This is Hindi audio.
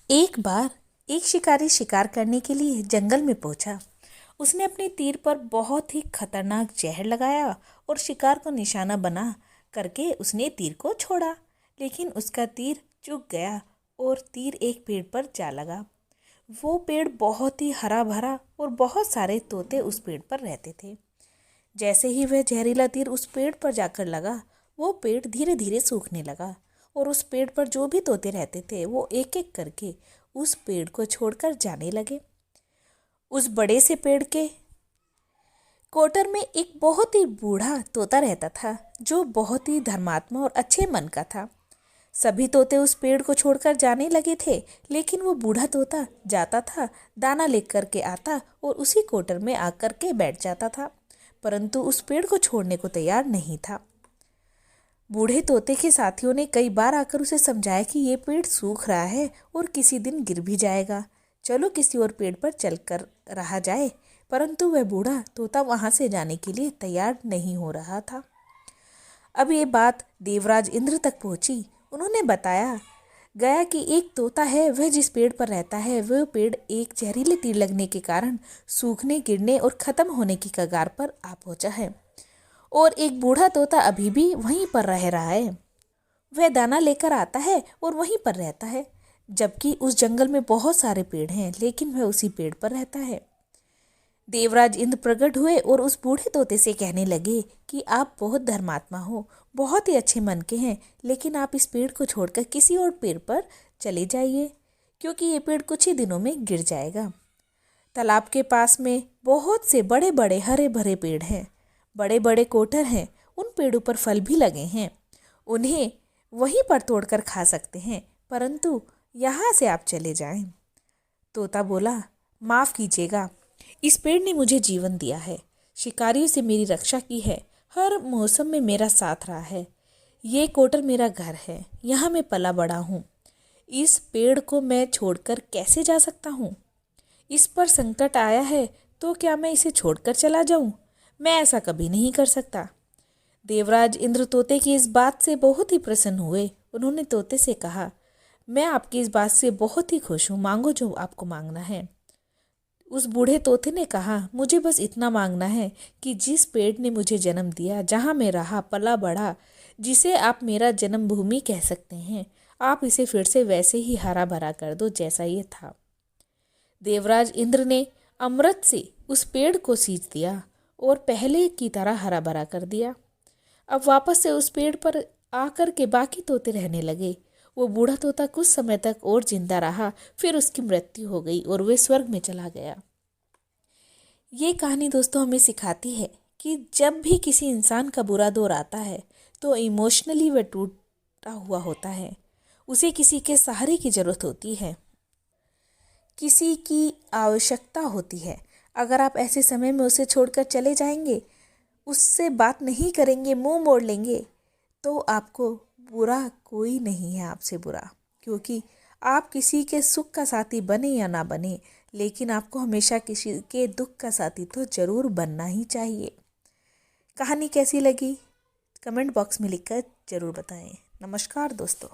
एक बार एक शिकारी शिकार करने के लिए जंगल में पहुंचा। उसने अपने तीर पर बहुत ही खतरनाक जहर लगाया और शिकार को निशाना बना करके उसने तीर को छोड़ा, लेकिन उसका तीर चूक गया और तीर एक पेड़ पर जा लगा। वो पेड़ बहुत ही हरा भरा और बहुत सारे तोते उस पेड़ पर रहते थे। जैसे ही वह जहरीला तीर उस पेड़ पर जाकर लगा, वो पेड़ धीरे धीरे सूखने लगा और उस पेड़ पर जो भी तोते रहते थे वो एक एक करके उस पेड़ को छोड़कर जाने लगे। उस बड़े से पेड़ के कोटर में एक बहुत ही बूढ़ा तोता रहता था, जो बहुत ही धर्मात्मा और अच्छे मन का था। सभी तोते उस पेड़ को छोड़कर जाने लगे थे, लेकिन वो बूढ़ा तोता जाता था, दाना लेकर के आता और उसी कोटर में आकर के बैठ जाता था, परंतु उस पेड़ को छोड़ने को तैयार नहीं था। बूढ़े तोते के साथियों ने कई बार आकर उसे समझाया कि ये पेड़ सूख रहा है और किसी दिन गिर भी जाएगा, चलो किसी और पेड़ पर चलकर रहा जाए, परंतु वह बूढ़ा तोता वहां से जाने के लिए तैयार नहीं हो रहा था। अब ये बात देवराज इंद्र तक पहुंची। उन्होंने बताया गया कि एक तोता है, वह जिस पेड़ पर रहता है वह पेड़ एक जहरीले तीर लगने के कारण सूखने, गिरने और खत्म होने की कगार पर आ पहुंचा है, और एक बूढ़ा तोता अभी भी वहीं पर रह रहा है। वह दाना लेकर आता है और वहीं पर रहता है, जबकि उस जंगल में बहुत सारे पेड़ हैं, लेकिन वह उसी पेड़ पर रहता है। देवराज इंद्र प्रकट हुए और उस बूढ़े तोते से कहने लगे कि आप बहुत धर्मात्मा हो, बहुत ही अच्छे मन के हैं, लेकिन आप इस पेड़ को छोड़कर किसी और पेड़ पर चले जाइए, क्योंकि ये पेड़ कुछ ही दिनों में गिर जाएगा। तालाब के पास में बहुत से बड़े बड़े हरे भरे पेड़ हैं, बड़े बड़े कोटर हैं, उन पेड़ों पर फल भी लगे हैं, उन्हें वहीं पर तोड़कर खा सकते हैं, परंतु यहाँ से आप चले जाएं। तोता बोला, माफ़ कीजिएगा, इस पेड़ ने मुझे जीवन दिया है, शिकारियों से मेरी रक्षा की है, हर मौसम में मेरा साथ रहा है, ये कोटर मेरा घर है, यहाँ मैं पला बड़ा हूँ, इस पेड़ को मैं छोड़कर कैसे जा सकता हूँ? इस पर संकट आया है तो क्या मैं इसे छोड़कर चला जाऊं? मैं ऐसा कभी नहीं कर सकता। देवराज इंद्र तोते की इस बात से बहुत ही प्रसन्न हुए। उन्होंने तोते से कहा, मैं आपकी इस बात से बहुत ही खुश हूँ, मांगो जो आपको मांगना है। उस बूढ़े तोते ने कहा, मुझे बस इतना मांगना है कि जिस पेड़ ने मुझे जन्म दिया, जहाँ मैं रहा पला बढ़ा, जिसे आप मेरा जन्मभूमि कह सकते हैं, आप इसे फिर से वैसे ही हरा भरा कर दो जैसा ये था। देवराज इंद्र ने अमृत से उस पेड़ को सींच दिया और पहले की तरह हरा भरा कर दिया। अब वापस से उस पेड़ पर आकर के बाकी तोते रहने लगे। वो बूढ़ा तोता कुछ समय तक और जिंदा रहा, फिर उसकी मृत्यु हो गई और वे स्वर्ग में चला गया। ये कहानी दोस्तों हमें सिखाती है कि जब भी किसी इंसान का बुरा दौर आता है तो इमोशनली वह टूटा हुआ होता है, उसे किसी के सहारे की जरूरत होती है, किसी की आवश्यकता होती है। अगर आप ऐसे समय में उसे छोड़कर चले जाएंगे, उससे बात नहीं करेंगे, मुंह मोड़ लेंगे, तो आपको बुरा कोई नहीं है आपसे बुरा, क्योंकि आप किसी के सुख का साथी बने या ना बने, लेकिन आपको हमेशा किसी के दुख का साथी तो जरूर बनना ही चाहिए। कहानी कैसी लगी कमेंट बॉक्स में लिखकर जरूर बताएं। नमस्कार दोस्तों।